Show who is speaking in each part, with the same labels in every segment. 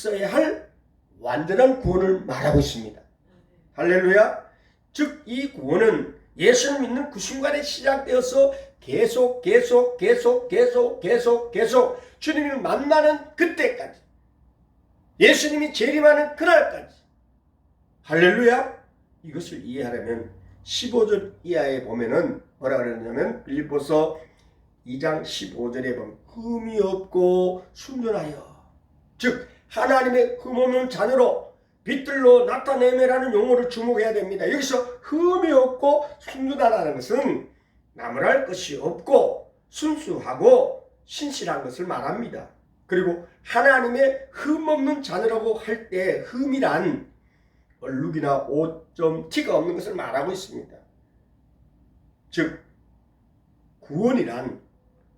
Speaker 1: 있어야 할 완전한 구원을 말하고 있습니다. 할렐루야. 즉 이 구원은 예수를 믿는 그 순간에 시작되어서 계속 주님을 만나는 그때까지, 예수님이 재림하는 그날까지. 할렐루야. 이것을 이해하려면 15절 이하에 보면은 뭐라 그러냐면 빌립보서 2장 15절에 보면 흠이 없고 순전하여, 즉 하나님의 흠없는 자녀로 빛들로 나타내매라는 용어를 주목해야 됩니다. 여기서 흠이 없고 순전하다는 것은 나무랄 것이 없고 순수하고 신실한 것을 말합니다. 그리고 하나님의 흠없는 자녀라고 할 때 흠이란 얼룩이나 오점, 티가 없는 것을 말하고 있습니다. 즉 구원이란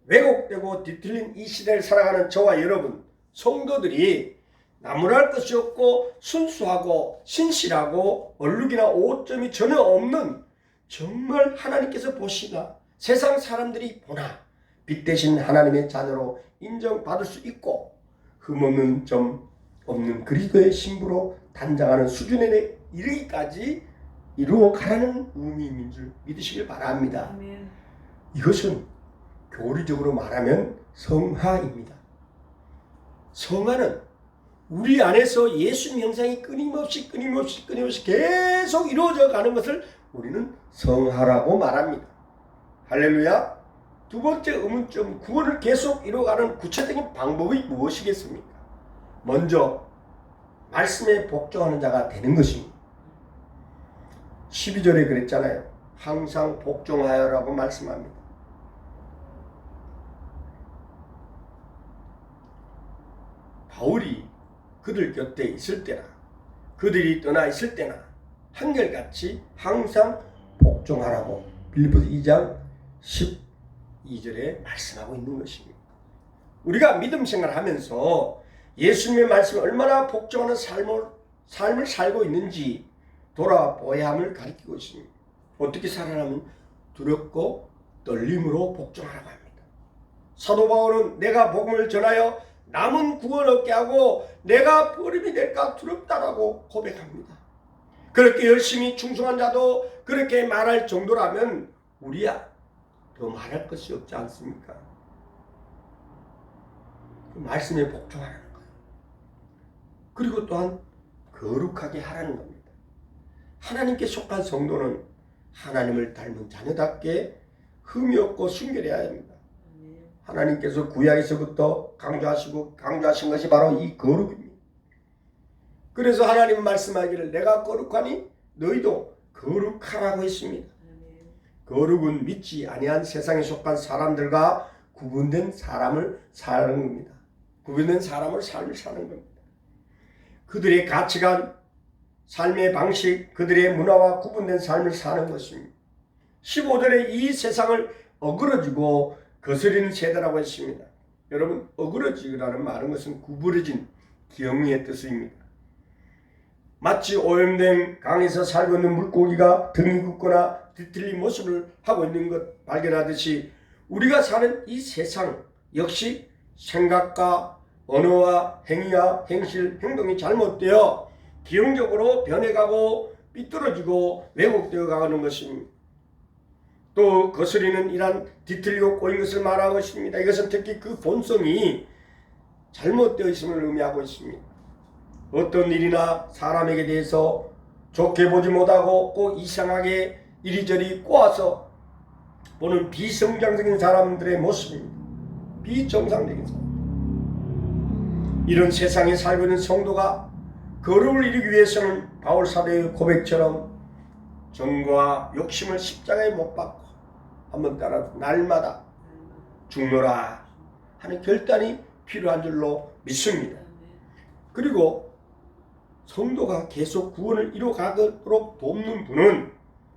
Speaker 1: 왜곡되고 뒤틀린 이 시대를 살아가는 저와 여러분 성도들이 나무랄 것이 없고 순수하고 신실하고 얼룩이나 오점이 전혀 없는, 정말 하나님께서 보시나 세상 사람들이 보나 빛 대신 하나님의 자녀로 인정받을 수 있고 흠없는 점 없는 그리스도의 신부로 단장하는 수준에 이르기까지 이루어가라는 의미인 줄 믿으시길 바랍니다.
Speaker 2: 아멘.
Speaker 1: 이것은 교리적으로 말하면 성화입니다. 성화는 우리 안에서 예수님 형상이 끊임없이 계속 이루어져 가는 것을 우리는 성화라고 말합니다. 할렐루야. 두 번째 의문점, 구원을 계속 이루어가는 구체적인 방법이 무엇이겠습니까? 먼저 말씀에 복종하는 자가 되는 것입니다. 12절에 그랬잖아요. 항상 복종하여라고 말씀합니다. 바울이 그들 곁에 있을 때나 그들이 떠나 있을 때나 한결같이 항상 복종하라고 빌립보서 2장 12절에 말씀하고 있는 것입니다. 우리가 믿음 생활을 하면서 예수님의 말씀에 얼마나 복종하는 삶을 살고 있는지 돌아보아야 함을 가리키고 있습니다. 어떻게 살아가면 두렵고 떨림으로 복종하라고 합니다. 사도 바울은 내가 복음을 전하여 남은 구원 얻게 하고 내가 버림이 될까 두렵다라고 고백합니다. 그렇게 열심히 충성한 자도 그렇게 말할 정도라면 우리야 더 말할 것이 없지 않습니까? 그 말씀에 복종하라는 거예요. 그리고 또한 거룩하게 하라는 겁니다. 하나님께 속한 성도는 하나님을 닮은 자녀답게 흠이 없고 순결해야 합니다. 하나님께서 구약에서부터 강조하신 것이 바로 이 거룩입니다. 그래서 하나님은 말씀하기를 내가 거룩하니 너희도 거룩하라고 했습니다. 거룩은 믿지 아니한 세상에 속한 사람들과 구분된 삶을 사는 겁니다. 구분된 삶을 사는 겁니다. 그들의 가치관, 삶의 방식, 그들의 문화와 구분된 삶을 사는 것입니다. 15절에 이 세상을 어그러지고 거스리는 세대라고 했습니다. 여러분, 어그러지라는 말은 것은 구부러진 경의 뜻입니다. 마치 오염된 강에서 살고 있는 물고기가 등이 굽거나 뒤틀린 모습을 하고 있는 것 발견하듯이 우리가 사는 이 세상 역시 생각과 언어와 행위와 행실, 행동이 잘못되어 기형적으로 변해가고 삐뚤어지고 왜곡되어 가는 것입니다. 또 거스리는 이란 뒤틀리고 꼬인 것을 말하고 있습니다. 이것은 특히 그 본성이 잘못되어 있음을 의미하고 있습니다. 어떤 일이나 사람에게 대해서 좋게 보지 못하고 꼭 이상하게 이리저리 꼬아서 보는 비성장적인 사람들의 모습입니다. 비정상적인 사람. 이런 세상에 살고 있는 성도가 거룩을 이루기 위해서는 바울 사도의 고백처럼 정과 욕심을 십자가에 못 박고 한번 따라 날마다 죽노라 하는 결단이 필요한 줄로 믿습니다. 그리고 성도가 계속 구원을 이루어가도록 돕는 분은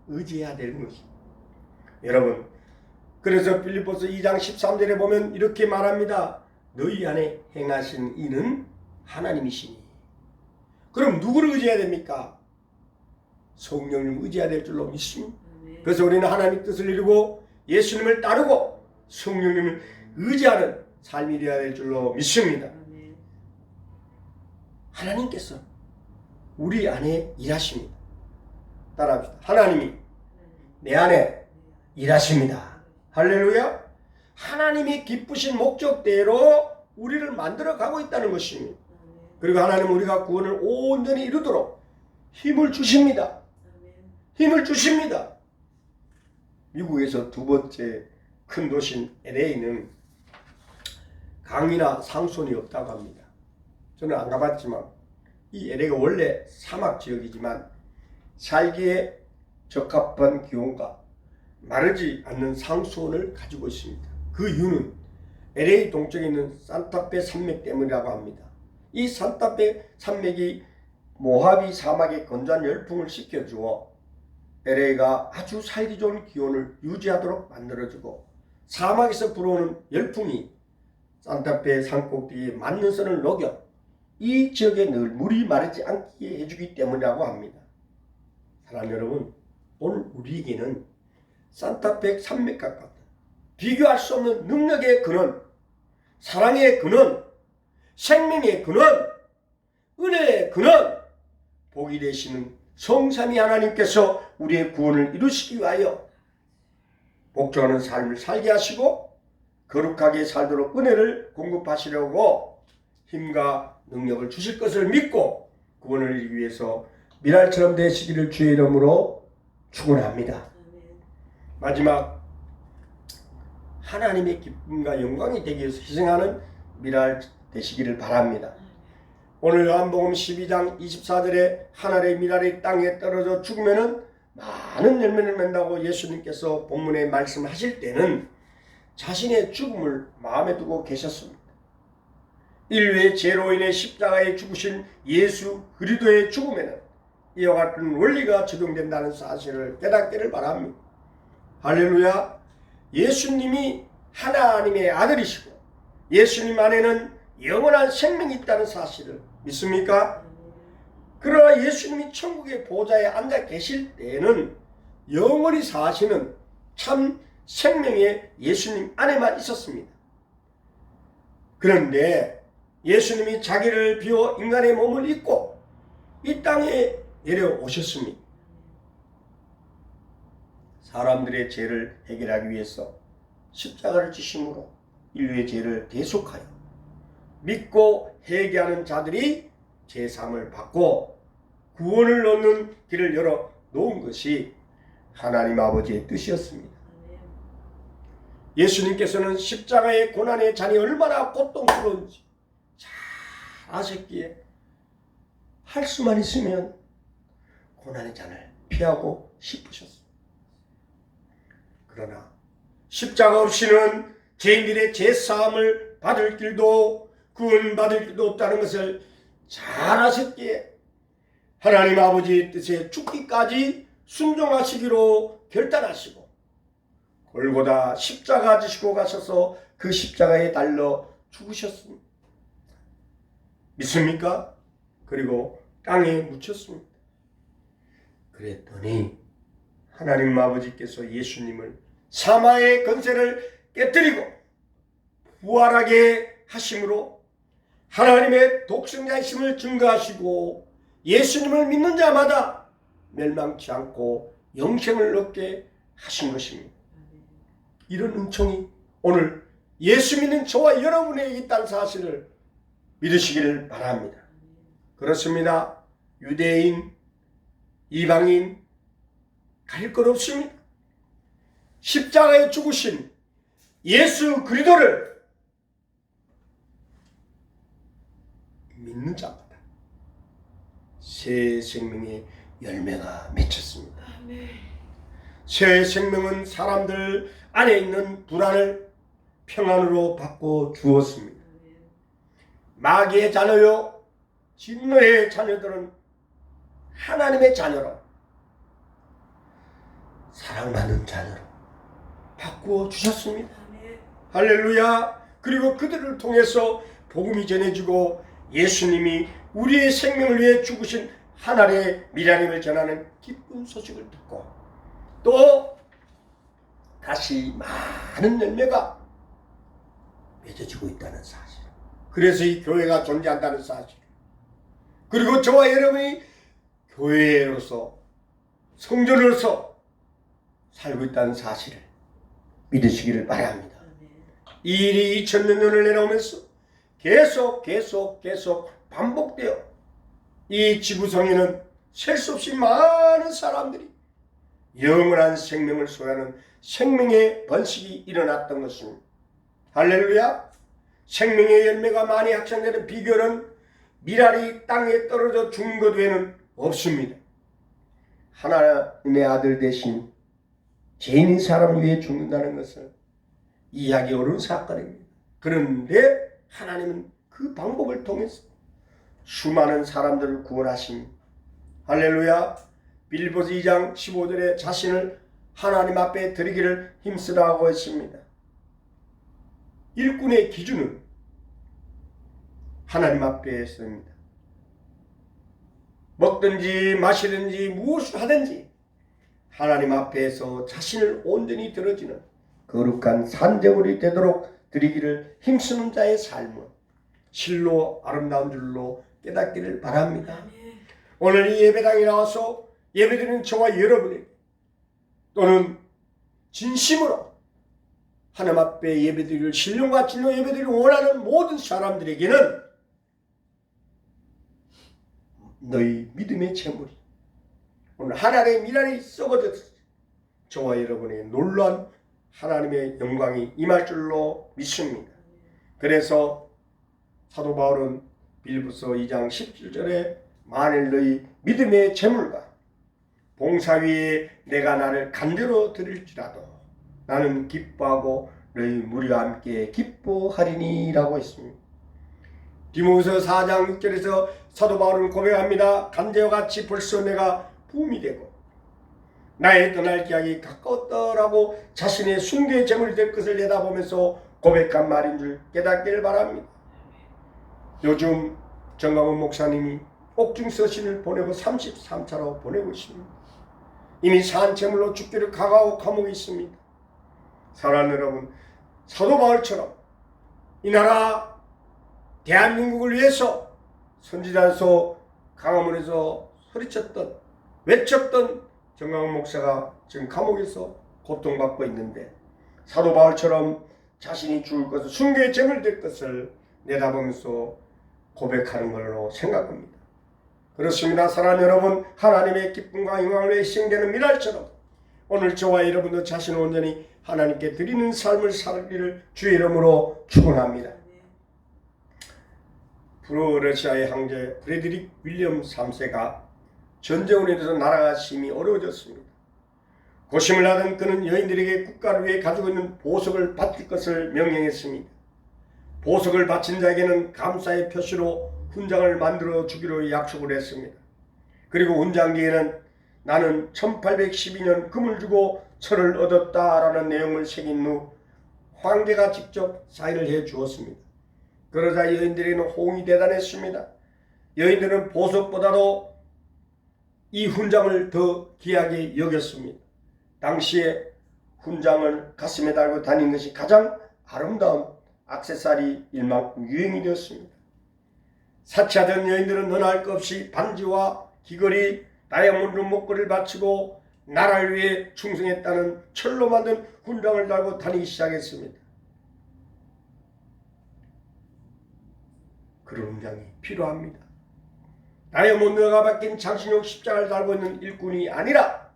Speaker 1: 의지해야 되는 것입니다. 여러분, 그래서 빌립보서 2장 13절에 보면 이렇게 말합니다. 너희 안에 행하신 이는 하나님이시니. 그럼 누구를 의지해야 됩니까? 성령님을 의지해야 될 줄로 믿습니다. 그래서 우리는 하나님의 뜻을 이루고 예수님을 따르고 성령님을 의지하는 삶이 되어야 될 줄로 믿습니다. 하나님께서 우리 안에 일하십니다. 따라합시다. 하나님이 내 안에 일하십니다. 할렐루야. 하나님이 기쁘신 목적대로 우리를 만들어 가고 있다는 것입니다. 그리고 하나님은 우리가 구원을 온전히 이루도록 힘을 주십니다. 힘을 주십니다. 미국에서 두 번째 큰 도시인 LA는 강이나 상수원이 없다고 합니다. 저는 안 가봤지만 이 LA가 원래 사막 지역이지만 살기에 적합한 기온과 마르지 않는 상수원을 가지고 있습니다. 그 이유는 LA 동쪽에 있는 산타페 산맥 때문이라고 합니다. 이 산타페 산맥이 모하비 사막의 건조한 열풍을 식혀주어 LA가 아주 살기 좋은 기온을 유지하도록 만들어주고 사막에서 불어오는 열풍이 산타페 산꼭대기에 만년선을 녹여 이 지역에 늘 물이 마르지 않게 해주기 때문이라고 합니다. 사랑 여러분, 오늘 우리에게는 산타페 산맥과 같은 비교할 수 없는 능력의 근원, 사랑의 근원, 생명의 근원, 은혜의 근원, 복이 되시는 성삼위 하나님께서 우리의 구원을 이루시기 위하여 복종하는 삶을 살게 하시고 거룩하게 살도록 은혜를 공급하시려고 힘과 능력을 주실 것을 믿고 구원을 이루기 위해서 미랄처럼 되시기를 주의 이름으로 축원합니다. 마지막 하나님의 기쁨과 영광이 되기 위해서 희생하는 미랄 되시기를 바랍니다. 오늘 요한복음 12장 24절에 하늘의 미랄이 땅에 떨어져 죽으면은 많은 열매를 맺는다고 예수님께서 본문에 말씀하실 때는 자신의 죽음을 마음에 두고 계셨습니다. 인류의 죄로 인해 십자가에 죽으신 예수 그리스도의 죽음에는 이와 같은 원리가 적용된다는 사실을 깨닫기를 바랍니다. 할렐루야. 예수님이 하나님의 아들이시고 예수님 안에는 영원한 생명이 있다는 사실을 믿습니까? 그러나 예수님이 천국의 보좌에 앉아 계실 때에는 영원히 사시는 참 생명의 예수님 안에만 있었습니다. 그런데 예수님이 자기를 비워 인간의 몸을 입고 이 땅에 내려오셨습니다. 사람들의 죄를 해결하기 위해서 십자가를 지심으로 인류의 죄를 대속하여 믿고 회개하는 자들이 제사함을 받고 구원을 얻는 길을 열어 놓은 것이 하나님 아버지의 뜻이었습니다. 예수님께서는 십자가의 고난의 잔이 얼마나 고통스러운지 잘 아셨기에 할 수만 있으면 고난의 잔을 피하고 싶으셨습니다. 그러나 십자가 없이는 죄인들의 제사함을 받을 길도 구원받을 길도 없다는 것을 잘 아셨기에 하나님 아버지의 뜻에 죽기까지 순종하시기로 결단하시고 골고다 십자가 지시고 가셔서 그 십자가에 달려 죽으셨습니다. 믿습니까? 그리고 땅에 묻혔습니다. 그랬더니 하나님 아버지께서 예수님을 사마의 권세를 깨뜨리고 부활하게 하심으로 하나님의 독생자이심을 증거하시고 예수님을 믿는 자마다 멸망치 않고 영생을 얻게 하신 것입니다. 이런 은총이 오늘 예수 믿는 저와 여러분에게 있다는 사실을 믿으시기를 바랍니다. 그렇습니다. 유대인, 이방인 가릴 것 없습니다. 십자가에 죽으신 예수 그리스도를 믿는 자마다 새 생명의 열매가 맺혔습니다. 새 생명은 사람들 안에 있는 불안을 평안으로 바꿔 주었습니다. 마귀의 자녀요 진노의 자녀들은 하나님의 자녀로 사랑받는 자녀로 바꾸어 주셨습니다. 할렐루야. 그리고 그들을 통해서 복음이 전해지고 예수님이 우리의 생명을 위해 죽으신 하나님의 미련임을 전하는 기쁜 소식을 듣고 또 다시 많은 열매가 맺어지고 있다는 사실, 그래서 이 교회가 존재한다는 사실, 그리고 저와 여러분이 교회로서 성전으로서 살고 있다는 사실을 믿으시기를 바랍니다. 이 일이 2000년을 내려오면서 계속 반복되어 이 지구상에는 셀 수 없이 많은 사람들이 영원한 생명을 소유하는 생명의 번식이 일어났던 것입니다. 할렐루야! 생명의 열매가 많이 확산되는 비결은 밀알이 땅에 떨어져 죽는 것 외에는 없습니다. 하나님의 아들 대신 죄인인 사람을 위해 죽는다는 것은 이해하기 어려운 사건입니다. 그런데 하나님은 그 방법을 통해서 수많은 사람들을 구원하십니다. 할렐루야! 빌보스 2장 15절에 자신을 하나님 앞에 드리기를 힘쓰라고 했습니다. 일꾼의 기준은 하나님 앞에 있습니다. 먹든지 마시든지 무엇을 하든지 하나님 앞에서 자신을 온전히 드려지는 거룩한 산제물이 되도록 드리기를 힘쓰는 자의 삶은 실로 아름다운 줄로 깨닫기를 바랍니다. 오늘 이 예배당에 나와서 예배드리는 저와 여러분에게 또는 진심으로 하나님 앞에 예배드리기를 신령과 진로 예배드리기를 원하는 모든 사람들에게는 너희 믿음의 재물이 오늘 하나님의 미랄이 썩어져서 저와 여러분에게 놀라운 하나님의 영광이 임할 줄로 믿습니다. 그래서 사도 바울은 빌립보서 2장 17절에 만일 너희 믿음의 재물과 봉사 위에 내가 나를 간대로 드릴지라도 나는 기뻐하고 너희 무리와 함께 기뻐하리니 라고 했습니다. 디모데후서 4장 6절에서 사도 바울은 고백합니다. 간제와 같이 벌써 내가 부음이 되고 나의 떠날 기약이 가까웠더라고 자신의 순교의 제물이 될 것을 내다보면서 고백한 말인 줄 깨닫기를 바랍니다. 요즘 정강훈 목사님이 옥중 서신을 보내고 33차로 보내고 있습니다. 이미 산채물로 죽기를 각오하고 감옥에 있습니다. 사랑하는 여러분, 사도 바울처럼 이 나라 대한민국을 위해서 선지자서 강화문에서 소리쳤던 외쳤던 정강훈 목사가 지금 감옥에서 고통받고 있는데 사도 바울처럼 자신이 죽을 것을 순교의 제물 될 것을 내다보면서 고백하는 걸로 생각합니다. 그렇습니다. 사랑하는 여러분, 하나님의 기쁨과 영광을 위해 희생되는 미랄처럼 오늘 저와 여러분도 자신을 온전히 하나님께 드리는 삶을 살기를 주의 이름으로 축원합니다. 프로러시아의 황제 프레드릭 윌리엄 3세가 전쟁으로 인해서 나라가 심히 어려워졌습니다. 고심을 하던 그는 여인들에게 국가를 위해 가지고 있는 보석을 바칠 것을 명령했습니다. 보석을 바친 자에게는 감사의 표시로 훈장을 만들어 주기로 약속을 했습니다. 그리고 훈장 뒤에는 나는 1812년 금을 주고 철을 얻었다라는 내용을 새긴 후 황제가 직접 사인을 해 주었습니다. 그러자 여인들에게는 호응이 대단했습니다. 여인들은 보석보다도 이 훈장을 더 귀하게 여겼습니다. 당시에 훈장을 가슴에 달고 다니는 것이 가장 아름다운 액세서리일 만큼 유행이 되었습니다. 사치하던 여인들은 너나 할 것 없이 반지와 귀걸이, 다이아몬드 목걸이를 바치고 나라를 위해 충성했다는 철로 만든 훈장을 달고 다니기 시작했습니다. 그런 훈장이 필요합니다. 다이아몬드가 박힌 장신용 십자가를 달고 있는 일꾼이 아니라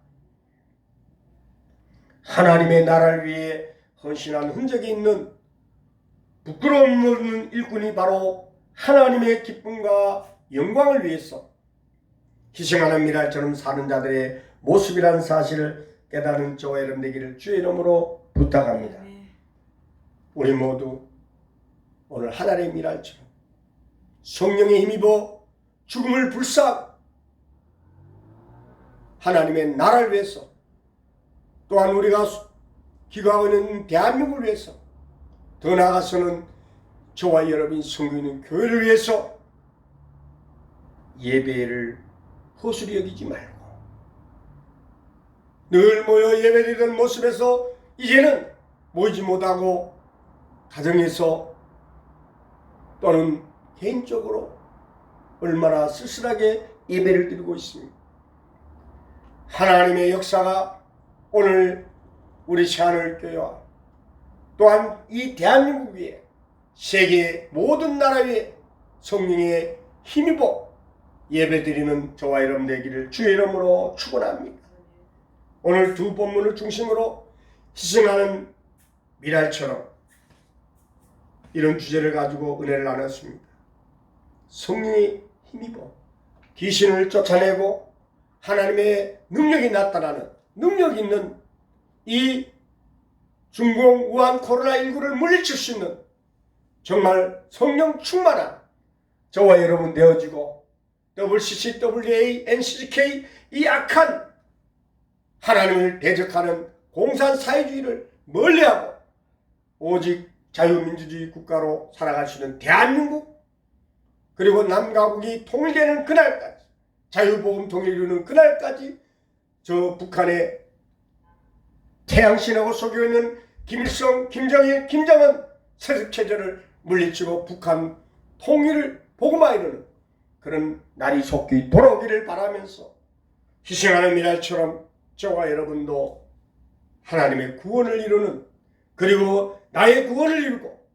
Speaker 1: 하나님의 나라를 위해 헌신한 흔적이 있는 부끄러움 없는 일꾼이 바로 하나님의 기쁨과 영광을 위해서 희생하는 미랄처럼 사는 자들의 모습이라는 사실을 깨닫는 저와 여러분 되기를 주의 이름으로 부탁합니다. 우리 모두 오늘 하나님의 미랄처럼 성령에 힘입어 죽음을 불사하고 하나님의 나라를 위해서 또한 우리가 기거하고 있는 대한민국을 위해서 더 나아가서는 저와 여러분이 섬기고 있는 교회를 위해서 예배를 허술히 여기지 말고 늘 모여 예배드리던 모습에서 이제는 모이지 못하고 가정에서 또는 개인적으로 얼마나 쓸쓸하게 예배를 드리고 있습니다. 하나님의 역사가 오늘 우리 새하늘교회와 또한 이 대한민국 위에 세계 모든 나라 위에 성령의 힘입어 예배드리는 저와 여러분 되기를 주의 이름으로 축원합니다. 오늘 두 본문을 중심으로 희생하는 미랄처럼 이런 주제를 가지고 은혜를 나눴습니다. 성령의 힘입어 귀신을 쫓아내고 하나님의 능력이 나타나는 능력 있는 이 중공 우한 코로나19를 물리칠 수 있는 정말 성령 충만한 저와 여러분 되어지고 WCC, WA, NCCK 이 악한 하나님을 대적하는 공산사회주의를 멀리하고 오직 자유민주주의 국가로 살아갈 수 있는 대한민국 그리고 남가국이 통일되는 그날까지 자유복음 통일을 이루는 그날까지 저 북한의 태양신하고 속여 있는 김일성, 김정일, 김정은 세습체제를 물리치고 북한 통일을 복음화 이루는 그런 날이 속히 돌아오기를 바라면서 희생하는 미랄처럼 저와 여러분도 하나님의 구원을 이루는 그리고 나의 구원을 이루고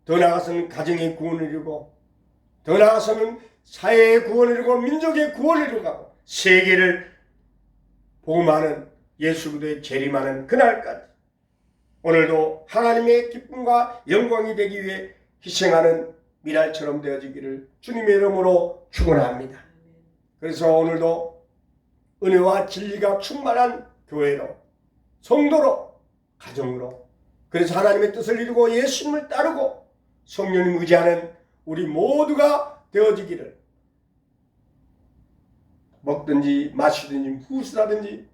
Speaker 1: 더 나아가서는 가정의 구원을 이루고 더 나아가서는 사회의 구원을 이루고 민족의 구원을 이루고 세계를 복음하는 예수 그리스도의 재림하는 그날까지 오늘도 하나님의 기쁨과 영광이 되기 위해 희생하는 미랄처럼 되어지기를 주님의 이름으로 축원합니다. 그래서 오늘도 은혜와 진리가 충만한 교회로 성도로 가정으로 그래서 하나님의 뜻을 이루고 예수님을 따르고 성령님 의지하는 우리 모두가 되어지기를 먹든지 마시든지 후수라든지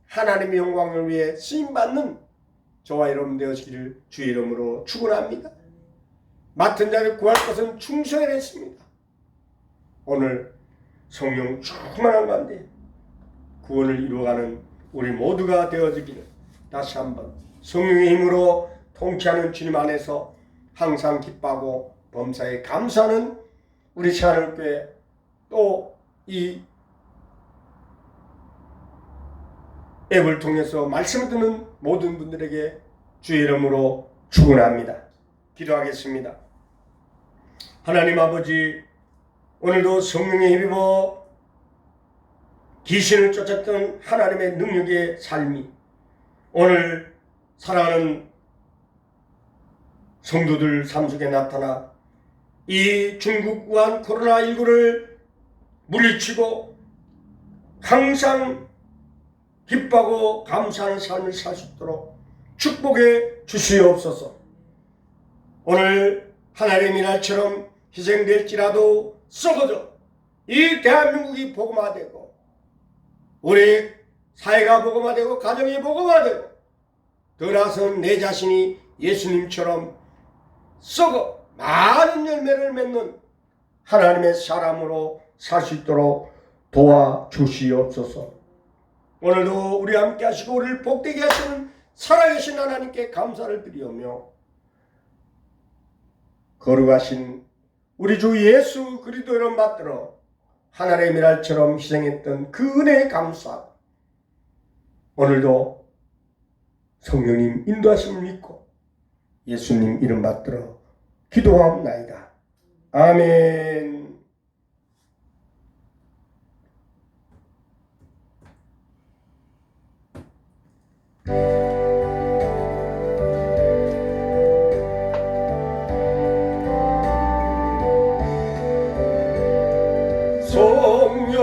Speaker 1: 하나님의 영광을 위해 쓰임받는 저와 여러분 되어지기를 주의 이름으로 축원합니다. 맡은 자를 구할 것은 충성해야 했습니다. 오늘 성령 충만한 가운데 구원을 이루어가는 우리 모두가 되어지기를 다시 한번 성령의 힘으로 통치하는 주님 안에서 항상 기뻐하고 범사에 감사하는 우리 새하늘교회 또 이 앱을 통해서 말씀을 듣는 모든 분들에게 주의 이름으로 축원합니다. 기도하겠습니다. 하나님 아버지 오늘도 성령에 힘입어 귀신을 쫓았던 하나님의 능력의 삶이 오늘 사랑하는 성도들 삶 속에 나타나 이 중국 우한 코로나19를 물리치고 항상 기뻐하고 감사하는 삶을 살 수 있도록 축복해 주시옵소서. 오늘 하나님의 날처럼 희생될지라도 썩어져 이 대한민국이 복음화되고 우리 사회가 복음화되고 가정이 복음화되고 더 나아서는 내 자신이 예수님처럼 썩어 많은 열매를 맺는 하나님의 사람으로 살 수 있도록 도와주시옵소서. 오늘도 우리 함께 하시고 우리를 복되게 하시는 살아계신 하나님께 감사를 드리오며 거룩하신 우리 주 예수 그리스도 이름 받들어 하나님의 미랄처럼 희생했던 그 은혜에 감사하고 오늘도 성령님 인도하심을 믿고 예수님 이름 받들어 기도하옵나이다. 아멘.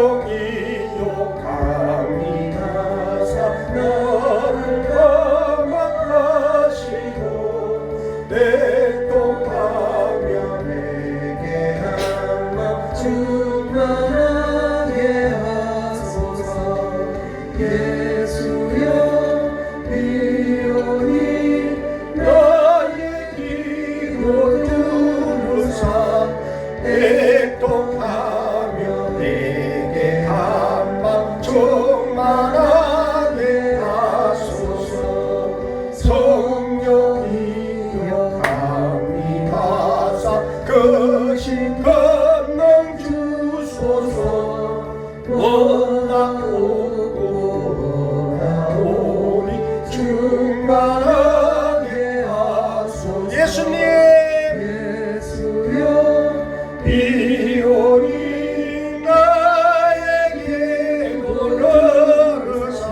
Speaker 1: 성령이여 강림하사 나를 감화하시고 내 통하며 내게 한마 충만하게 하소서. 예수여 비오니 나의 기도 들으사 내 통하며 내게 한마 충만하게 하소서. 성령이여 강림하사 그 신 권능 주소서. 워낙 오고 오니 충만하게 하소서. 예수님 비오니 나에게 물러러사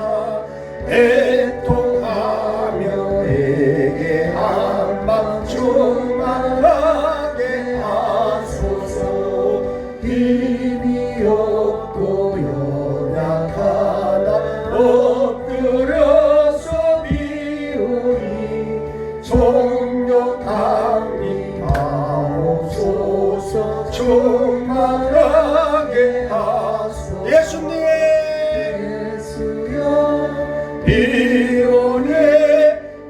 Speaker 1: 애통하며 내게 한방 충만하게 하소서. 힘이 없고 연약하다 엎드려서 비오니 속력하니 하옵소서. 충만하게 하소서. 예수님 비오네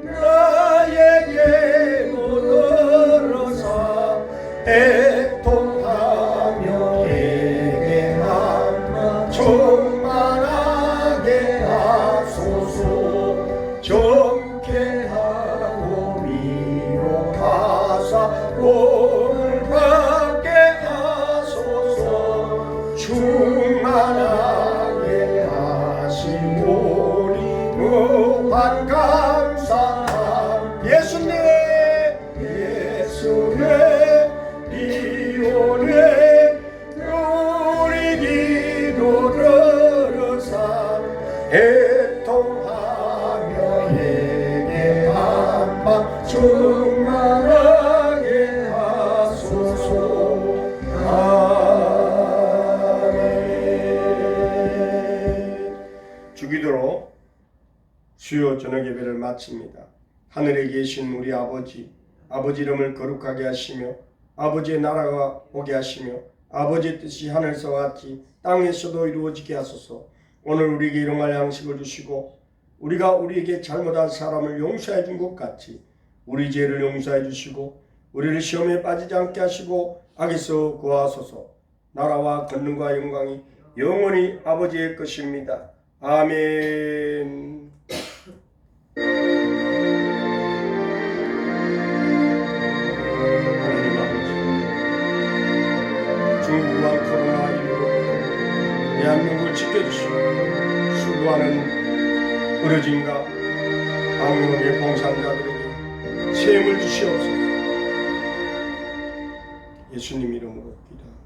Speaker 1: 나에게 물러러사 애통하며 내게 한마 충만하게 하소서. 정케하고 위로하사 복을 받게 하소서. 충만하게 하시오니 무한 감사함. 예수님 비오네 우리 기도 들으사 애통하며 내게 한방 충만하게 하소서. 아멘. 주기도로 수요 저녁 예배를 마칩니다. 하늘에 계신 우리 아버지 이름을 거룩하게 하시며 아버지의 나라가 오게 하시며 아버지의 뜻이 하늘에서와 같이 땅에서도 이루어지게 하소서. 오늘 우리에게 일용할 양식을 주시고 우리가 우리에게 잘못한 사람을 용서해 준 것 같이 우리 죄를 용서해 주시고 우리를 시험에 빠지지 않게 하시고 악에서 구하소서. 나라와 권능과 영광이 영원히 아버지의 것입니다. 아멘. 중국과 코로나19로 대한민국을 지켜주시고 수고하는 의료진과 방역의 봉사자들에게 새 힘을 주시옵소서. 예수님 이름으로 기도합니다.